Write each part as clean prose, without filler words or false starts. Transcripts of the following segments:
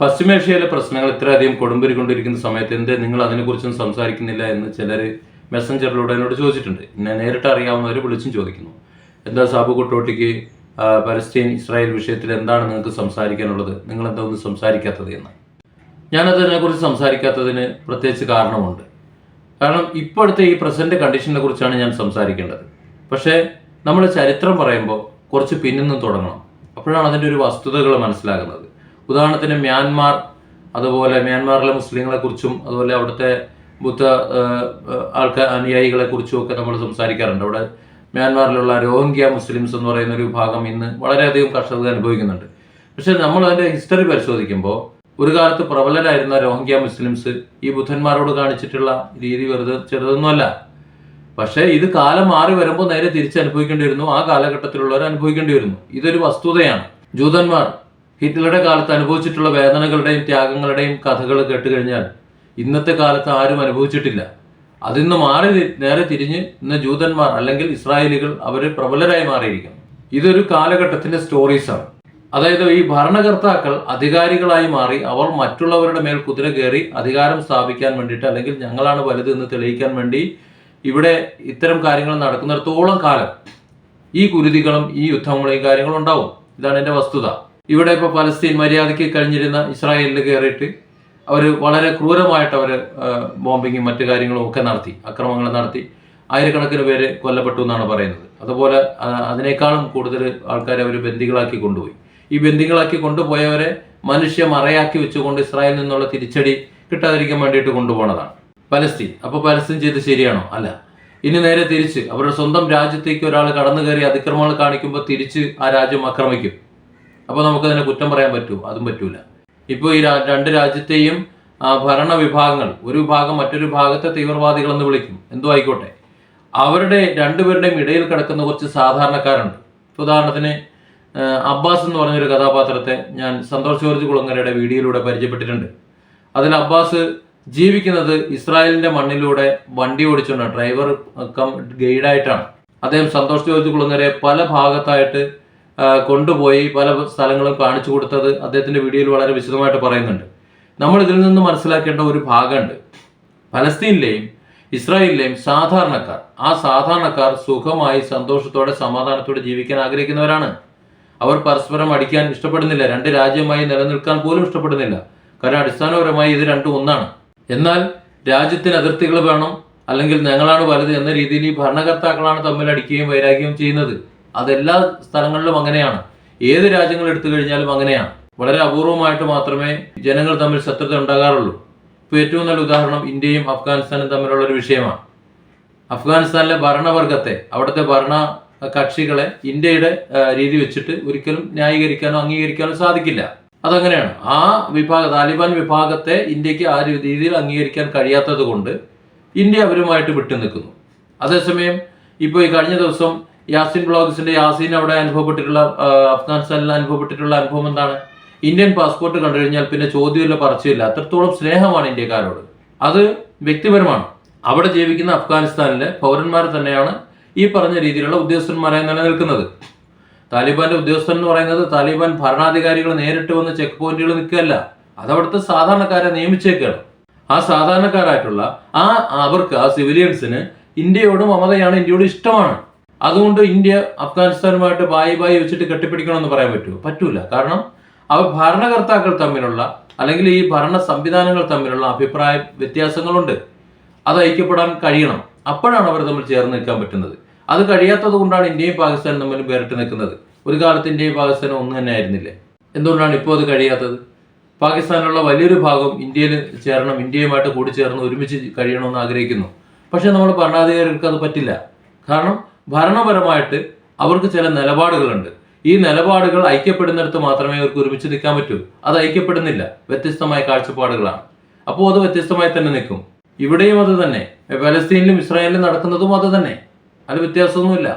പശ്ചിമേഷ്യയിലെ പ്രശ്നങ്ങൾ ഇത്രയധികം കൊടുമ്പിരിക്കൊണ്ടിരിക്കുന്ന സമയത്ത് എന്തേ നിങ്ങൾ അതിനെക്കുറിച്ചൊന്നും സംസാരിക്കുന്നില്ല എന്ന് ചിലർ മെസ്സഞ്ചറിലൂടെ എന്നോട് ചോദിച്ചിട്ടുണ്ട്. എന്നെ നേരിട്ട് അറിയാവുന്നവർ വിളിച്ചും ചോദിക്കുന്നു. എന്താ സാബു കുട്ടോട്ടിക്ക് പലസ്തീൻ ഇസ്രായേൽ വിഷയത്തിൽ എന്താണ് നിങ്ങൾക്ക് സംസാരിക്കാനുള്ളത്, നിങ്ങൾ എന്താ ഒന്നും സംസാരിക്കാത്തത് എന്ന്. ഞാനതിനെക്കുറിച്ച് സംസാരിക്കാത്തതിന് പ്രത്യേകിച്ച് കാരണമുണ്ട്. കാരണം ഇപ്പോഴത്തെ ഈ പ്രസന്റ് കണ്ടീഷനെ കുറിച്ചാണ് ഞാൻ സംസാരിക്കേണ്ടത്. പക്ഷേ നമ്മൾ ചരിത്രം പറയുമ്പോൾ കുറച്ച് പിന്നിൽ നിന്ന് തുടങ്ങണം. അപ്പോഴാണ് അതിൻ്റെ ഒരു വസ്തുതകൾ മനസ്സിലാകുന്നത്. ഉദാഹരണത്തിന് മ്യാൻമാർ, അതുപോലെ മ്യാൻമാറിലെ മുസ്ലിങ്ങളെ കുറിച്ചും അതുപോലെ അവിടുത്തെ ബുദ്ധ അനുയായികളെ കുറിച്ചും ഒക്കെ നമ്മൾ സംസാരിക്കാറുണ്ട്. അവിടെ മ്യാൻമാറിലുള്ള രോഹിംഗ്യ മുസ്ലിംസ് എന്ന് പറയുന്ന ഒരു വിഭാഗം ഇന്ന് വളരെയധികം കഷ്ടത അനുഭവിക്കുന്നുണ്ട്. പക്ഷെ നമ്മൾ അതിൻ്റെ ഹിസ്റ്ററി പരിശോധിക്കുമ്പോൾ ഒരു കാലത്ത് പ്രബലരായിരുന്ന രോഹിംഗ്യ മുസ്ലിംസ് ഈ ബുദ്ധന്മാരോട് കാണിച്ചിട്ടുള്ള രീതി വെറുതെ ചെറുതൊന്നുമല്ല. പക്ഷേ ഇത് കാലം മാറി വരുമ്പോൾ നേരെ തിരിച്ചനുഭവിക്കേണ്ടി വരുന്നു. ആ കാലഘട്ടത്തിലുള്ളവർ അനുഭവിക്കേണ്ടി വരുന്നു. ഇതൊരു വസ്തുതയാണ്. ജൂതന്മാർ ഹിറ്റ്ലറുടെ കാലത്ത് അനുഭവിച്ചിട്ടുള്ള വേദനകളുടെയും ത്യാഗങ്ങളുടെയും കഥകൾ കേട്ടുകഴിഞ്ഞാൽ ഇന്നത്തെ കാലത്ത് ആരും അനുഭവിച്ചിട്ടില്ല. അതിന്ന് മാറി നേരെ തിരിഞ്ഞ് ഇന്ന് ജൂതന്മാർ അല്ലെങ്കിൽ ഇസ്രായേലികൾ അവർ പ്രബലരായി മാറിയിരിക്കുന്നു. ഇതൊരു കാലഘട്ടത്തിന്റെ സ്റ്റോറീസാണ്. അതായത് ഈ ഭരണകർത്താക്കൾ അധികാരികളായി മാറി അവർ മറ്റുള്ളവരുടെ മേൽ കുതിര കയറി അധികാരം സ്ഥാപിക്കാൻ വേണ്ടിയിട്ട് അല്ലെങ്കിൽ ഞങ്ങളാണ് വലുത് എന്ന് തെളിയിക്കാൻ വേണ്ടി ഇവിടെ ഇത്തരം കാര്യങ്ങൾ നടക്കുന്നിടത്തോളം കാലം ഈ കുരുതികളും ഈ യുദ്ധങ്ങളും ഈ കാര്യങ്ങളും ഉണ്ടാവും. ഇതാണ് എൻ്റെ വസ്തുത. ഇവിടെ ഇപ്പോൾ പലസ്തീൻ മര്യാദയ്ക്ക് കഴിഞ്ഞിരുന്ന ഇസ്രായേലിൽ കയറിയിട്ട് അവർ വളരെ ക്രൂരമായിട്ട് അവർ ബോംബിങ്ങും മറ്റു കാര്യങ്ങളും ഒക്കെ നടത്തി, അക്രമങ്ങൾ നടത്തി. ആയിരക്കണക്കിന് പേര് കൊല്ലപ്പെട്ടു എന്നാണ് പറയുന്നത്. അതുപോലെ അതിനേക്കാളും കൂടുതൽ ആൾക്കാരെ അവർ ബന്ദികളാക്കി കൊണ്ടുപോയി. ഈ ബന്ദികളാക്കി കൊണ്ടുപോയവരെ മനുഷ്യ മറയാക്കി വെച്ചുകൊണ്ട് ഇസ്രായേലിൽ നിന്നുള്ള തിരിച്ചടി കിട്ടാതിരിക്കാൻ വേണ്ടിയിട്ട് കൊണ്ടുപോകുന്നതാണ് പലസ്തീൻ. അപ്പോൾ പലസ്തീൻ ചെയ്ത് ശരിയാണോ? അല്ല. ഇനി നേരെ തിരിച്ച് അവരുടെ സ്വന്തം രാജ്യത്തേക്ക് ഒരാൾ കടന്നു കയറി അതിക്രമങ്ങൾ കാണിക്കുമ്പോൾ തിരിച്ച് ആ രാജ്യം ആക്രമിക്കും. അപ്പോൾ നമുക്കതിനെ കുറ്റം പറയാൻ പറ്റുമോ? അതും പറ്റൂല. ഇപ്പോൾ ഈ രണ്ട് രാജ്യത്തെയും ഭരണ വിഭാഗങ്ങൾ, ഒരു വിഭാഗം മറ്റൊരു ഭാഗത്തെ തീവ്രവാദികളെന്ന് വിളിക്കും, എന്തോ ആയിക്കോട്ടെ, അവരുടെ രണ്ടുപേരുടെയും ഇടയിൽ കിടക്കുന്ന കുറച്ച് സാധാരണക്കാരുണ്ട്. ഉദാഹരണത്തിന് അബ്ബാസ് എന്ന് പറഞ്ഞൊരു കഥാപാത്രത്തെ ഞാൻ സന്തോഷ് ജോർജ് കുളങ്ങരയുടെ വീഡിയോയിലൂടെ പരിചയപ്പെട്ടിട്ടുണ്ട്. അതിൽ അബ്ബാസ് ജീവിക്കുന്നത് ഇസ്രായേലിന്റെ മണ്ണിലൂടെ വണ്ടി ഓടിച്ചുകൊണ്ട് ഡ്രൈവർ കം ഗൈഡായിട്ടാണ്. അദ്ദേഹം സന്തോഷ് ജോർജ് കുളങ്ങരയെ പല ഭാഗത്തായിട്ട് കൊണ്ടുപോയി പല സ്ഥലങ്ങളും കാണിച്ചു കൊടുത്തത് അദ്ദേഹത്തിന്റെ വീഡിയോയിൽ വളരെ വിശദമായിട്ട് പറയുന്നുണ്ട്. നമ്മൾ ഇതിൽ നിന്ന് മനസ്സിലാക്കേണ്ട ഒരു ഭാഗമുണ്ട്. പലസ്തീനിലെയും ഇസ്രായേലിലെയും സാധാരണക്കാർ, ആ സാധാരണക്കാർ സുഖമായി സന്തോഷത്തോടെ സമാധാനത്തോടെ ജീവിക്കാൻ ആഗ്രഹിക്കുന്നവരാണ്. അവർ പരസ്പരം അടിക്കാൻ ഇഷ്ടപ്പെടുന്നില്ല. രണ്ട് രാജ്യമായി നിലനിൽക്കാൻ പോലും ഇഷ്ടപ്പെടുന്നില്ല. കാരണം അടിസ്ഥാനപരമായി ഇത് രണ്ടും ഒന്നാണ്. എന്നാൽ രാജ്യത്തിന് അതിർത്തികൾ വേണം, അല്ലെങ്കിൽ ഞങ്ങളാണ് വലുത് എന്ന രീതിയിൽ ഈ ഭരണകർത്താക്കളാണ് തമ്മിൽ അടിക്കുകയും വൈരാഗ്യവും ചെയ്യുന്നത്. അതെല്ലാ സ്ഥലങ്ങളിലും അങ്ങനെയാണ്. ഏത് രാജ്യങ്ങൾ എടുത്തു കഴിഞ്ഞാലും അങ്ങനെയാണ്. വളരെ അപൂർവമായിട്ട് മാത്രമേ ജനങ്ങൾ തമ്മിൽ ശത്രുത ഉണ്ടാകാറുള്ളൂ. ഇപ്പോൾ ഏറ്റവും നല്ല ഉദാഹരണം ഇന്ത്യയും അഫ്ഗാനിസ്ഥാനും തമ്മിലുള്ള ഒരു വിഷയമാണ്. അഫ്ഗാനിസ്ഥാനിലെ ഭരണവർഗത്തെ, അവിടുത്തെ ഭരണ കക്ഷികളെ ഇന്ത്യയുടെ രീതി വെച്ചിട്ട് ഒരിക്കലും ന്യായീകരിക്കാനോ അംഗീകരിക്കാനോ സാധിക്കില്ല. അതങ്ങനെയാണ്. ആ താലിബാൻ വിഭാഗത്തെ ഇന്ത്യക്ക് ആ രീതിയിൽ അംഗീകരിക്കാൻ കഴിയാത്തത് കൊണ്ട് ഇന്ത്യ അവരുമായിട്ട് വിട്ടു നിൽക്കുന്നു. അതേസമയം ഇപ്പോൾ ഈ കഴിഞ്ഞ ദിവസം യാസിൻ ബ്ലോഗ്സിന്റെ യാസീൻ അവിടെ അനുഭവപ്പെട്ടിട്ടുള്ള, അഫ്ഗാനിസ്ഥാനിൽ അനുഭവപ്പെട്ടിട്ടുള്ള അനുഭവം എന്താണ്? ഇന്ത്യൻ പാസ്പോർട്ട് കണ്ടു കഴിഞ്ഞാൽ പിന്നെ ചോദ്യമില്ല, പറച്ചില്ല. അത്രത്തോളം സ്നേഹമാണ് ഇന്ത്യക്കാരോട്. അത് വ്യക്തിപരമാണ്. അവിടെ ജീവിക്കുന്ന അഫ്ഗാനിസ്ഥാനിലെ പൗരന്മാർ തന്നെയാണ് ഈ പറഞ്ഞ രീതിയിലുള്ള ഉദ്യോഗസ്ഥന്മാരായി നിലനിൽക്കുന്നത്. താലിബാന്റെ ഉദ്യോഗസ്ഥൻ എന്ന് പറയുന്നത് താലിബാൻ ഭരണാധികാരികൾ നേരിട്ട് വന്ന് ചെക്ക് പോയിന്റുകൾ നിൽക്കുകയല്ല, അതവിടുത്തെ സാധാരണക്കാരെ നിയമിച്ചേക്കാണ്. ആ സാധാരണക്കാരായിട്ടുള്ള അവർക്ക്, ആ സിവിലിയൻസിന് ഇന്ത്യയോട് മമതയാണ്, ഇന്ത്യയോട് ഇഷ്ടമാണ്. അതുകൊണ്ട് ഇന്ത്യ അഫ്ഗാനിസ്ഥാനുമായിട്ട് ബായി വെച്ചിട്ട് കെട്ടിപ്പിടിക്കണമെന്ന് പറയാൻ പറ്റുമോ? പറ്റൂല. കാരണം അവർ ഭരണകർത്താക്കൾ തമ്മിലുള്ള അല്ലെങ്കിൽ ഈ ഭരണ സംവിധാനങ്ങൾ തമ്മിലുള്ള അഭിപ്രായ വ്യത്യാസങ്ങളുണ്ട്. അത് ഐക്യപ്പെടാൻ കഴിയണം. അപ്പോഴാണ് അവർ തമ്മിൽ ചേർന്ന് നിൽക്കാൻ പറ്റുന്നത്. അത് കഴിയാത്തത് കൊണ്ടാണ് ഇന്ത്യയും പാകിസ്ഥാനും തമ്മിൽ വേറിട്ട് നിൽക്കുന്നത്. ഒരു കാലത്ത് ഇന്ത്യയും പാകിസ്ഥാനും ഒന്ന് തന്നെ ആയിരുന്നില്ലേ? എന്തുകൊണ്ടാണ് ഇപ്പോൾ അത് കഴിയാത്തത്? പാകിസ്ഥാനിലുള്ള വലിയൊരു ഭാഗം ഇന്ത്യയിൽ ചേരണം, ഇന്ത്യയുമായിട്ട് കൂടിച്ചേർന്ന് ഒരുമിച്ച് കഴിയണമെന്ന് ആഗ്രഹിക്കുന്നു. പക്ഷെ നമ്മൾ ഭരണാധികാരികൾക്ക് അത് പറ്റില്ല. കാരണം ഭരണപരമായിട്ട് അവർക്ക് ചില നിലപാടുകളുണ്ട്. ഈ നിലപാടുകൾ ഐക്യപ്പെടുന്നിടത്ത് മാത്രമേ അവർക്ക് ഒരുമിച്ച് നിൽക്കാൻ പറ്റൂ. അത് ഐക്യപ്പെടുന്നില്ല, വ്യത്യസ്തമായ കാഴ്ചപ്പാടുകളാണ്. അപ്പോൾ അത് വ്യത്യസ്തമായി തന്നെ നിൽക്കും. ഇവിടെയും അത് തന്നെ, പലസ്തീനിലും ഇസ്രായേലിലും നടക്കുന്നതും അത് തന്നെ, അത് വ്യത്യാസമൊന്നുമില്ല.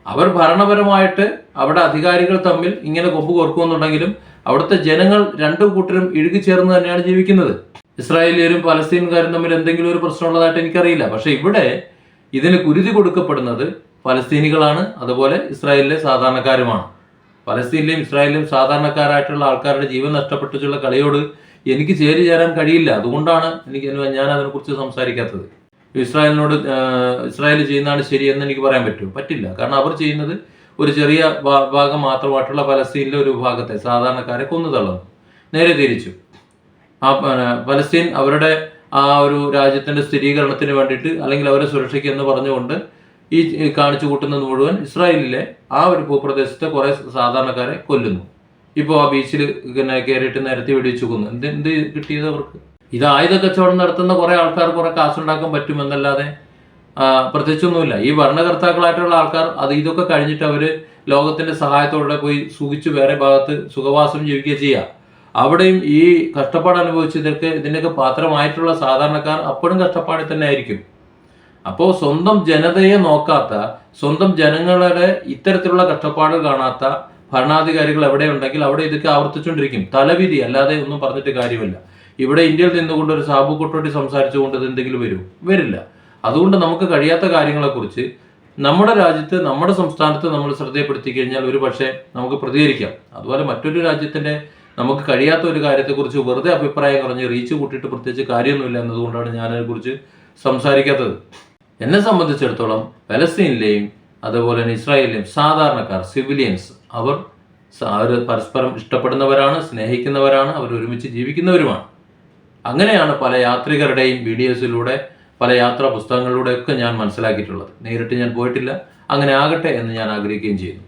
അവർ ഭരണപരമായിട്ട് അവിടെ അധികാരികൾ തമ്മിൽ ഇങ്ങനെ കൊമ്പ് കോർക്കുമെന്നുണ്ടെങ്കിലും അവിടുത്തെ ജനങ്ങൾ രണ്ടു കൂട്ടരും ഇഴുകിച്ചേർന്ന് തന്നെയാണ് ജീവിക്കുന്നത്. ഇസ്രായേലിയരും പലസ്തീൻകാരും തമ്മിൽ എന്തെങ്കിലും ഒരു പ്രശ്നമുള്ളതായിട്ട് എനിക്കറിയില്ല. പക്ഷെ ഇവിടെ ഇതിന് കുരുതി കൊടുക്കപ്പെടുന്നത് പലസ്തീനികളാണ്, അതുപോലെ ഇസ്രായേലിലെ സാധാരണക്കാരുമാണ്. പലസ്തീനിലെയും ഇസ്രായേലിലും സാധാരണക്കാരായിട്ടുള്ള ആൾക്കാരുടെ ജീവൻ നഷ്ടപ്പെട്ടിട്ടുള്ള കളിയോട് എനിക്ക് ചേരി ചേരാൻ കഴിയില്ല. അതുകൊണ്ടാണ് ഞാൻ അതിനെക്കുറിച്ച് സംസാരിക്കാത്തത്. ഇസ്രായേൽ ചെയ്യുന്നതാണ് ശരിയെന്ന് എനിക്ക് പറയാൻ പറ്റുമോ? പറ്റില്ല. കാരണം അവർ ചെയ്യുന്നത് ഒരു ചെറിയ ഭാഗം മാത്രമായിട്ടുള്ള പലസ്തീനിലെ ഒരു വിഭാഗത്തെ സാധാരണക്കാരെ കൊന്നു തള്ളുന്നു. നേരെ തിരിച്ചു പലസ്തീൻ അവരുടെ ആ ഒരു രാജ്യത്തിന്റെ സ്ഥിരീകരണത്തിന് വേണ്ടിയിട്ട് അല്ലെങ്കിൽ അവരെ സുരക്ഷയ്ക്ക് എന്ന് പറഞ്ഞുകൊണ്ട് ഈ കാണിച്ചു കൂട്ടുന്നത് മുഴുവൻ ഇസ്രായേലിലെ ആ ഒരു ഭൂപ്രദേശത്തെ കുറെ സാധാരണക്കാരെ കൊല്ലുന്നു. ഇപ്പോൾ ആ ബീച്ചിൽ കയറിയിട്ട് നിരത്തി വെടിവെച്ച് കൊന്നു. എന്ത് കിട്ടിയത് അവർക്ക്? ഇത് ആയുധ കച്ചവടം നടത്തുന്ന കുറെ ആൾക്കാർ കുറെ കാശുണ്ടാക്കാൻ പറ്റുമെന്നല്ലാതെ പ്രത്യേകിച്ചൊന്നുമില്ല. ഈ ഭരണകർത്താക്കളായിട്ടുള്ള ആൾക്കാർ ഇതൊക്കെ കഴിഞ്ഞിട്ട് അവര് ലോകത്തിന്റെ സഹായത്തോടെ പോയി സുഖിച്ച് വേറെ ഭാഗത്ത് സുഖവാസം ജീവിക്കുക ചെയ്യുക. അവിടെയും ഈ കഷ്ടപ്പാട് അനുഭവിച്ച് ഇതിൻ്റെയൊക്കെ പാത്രമായിട്ടുള്ള സാധാരണക്കാർ അപ്പോഴും കഷ്ടപ്പാടിൽ തന്നെ ആയിരിക്കും. അപ്പോൾ സ്വന്തം ജനതയെ നോക്കാത്ത, സ്വന്തം ജനങ്ങളുടെ ഇത്തരത്തിലുള്ള കഷ്ടപ്പാട് കാണാത്ത ഭരണാധികാരികൾ എവിടെ ഉണ്ടെങ്കിൽ അവിടെ ഇതൊക്കെ ആവർത്തിച്ചുകൊണ്ടിരിക്കും. തലവിധി അല്ലാതെ ഒന്നും പറഞ്ഞിട്ട് കാര്യമില്ല. ഇവിടെ ഇന്ത്യയിൽ നിന്നുകൊണ്ട് ഒരു സാബു കൊട്ടോട്ടി സംസാരിച്ചുകൊണ്ട് ഇത് എന്തെങ്കിലും വരില്ല. അതുകൊണ്ട് നമുക്ക് കഴിയാത്ത കാര്യങ്ങളെക്കുറിച്ച് നമ്മുടെ രാജ്യത്ത്, നമ്മുടെ സംസ്ഥാനത്ത് നമ്മൾ ശ്രദ്ധയപ്പെടുത്തി കഴിഞ്ഞാൽ ഒരു പക്ഷേ നമുക്ക് പ്രതികരിക്കാം. അതുപോലെ മറ്റൊരു രാജ്യത്തിന്റെ നമുക്ക് കഴിയാത്ത ഒരു കാര്യത്തെക്കുറിച്ച് വെറുതെ അഭിപ്രായം പറഞ്ഞ് റീച്ച് കൂട്ടിയിട്ട് പ്രത്യേകിച്ച് കാര്യമൊന്നുമില്ല എന്നതുകൊണ്ടാണ് ഞാൻ അതിനെക്കുറിച്ച് സംസാരിക്കാത്തത്. എന്നെ സംബന്ധിച്ചിടത്തോളം പലസ്തീനിലെയും അതുപോലെ തന്നെ ഇസ്രായേലിലെയും സാധാരണക്കാർ, സിവിലിയൻസ്, അവർ പരസ്പരം ഇഷ്ടപ്പെടുന്നവരാണ്, സ്നേഹിക്കുന്നവരാണ്, അവർ ഒരുമിച്ച് ജീവിക്കുന്നവരുമാണ്. അങ്ങനെയാണ് പല യാത്രികരുടെയും വീഡിയോസിലൂടെ, പല യാത്രാ പുസ്തകങ്ങളിലൂടെയൊക്കെ ഞാൻ മനസ്സിലാക്കിയിട്ടുള്ളത്. നേരിട്ട് ഞാൻ പോയിട്ടില്ല. അങ്ങനെ ആകട്ടെ എന്ന് ഞാൻ ആഗ്രഹിക്കുകയും ചെയ്യുന്നു.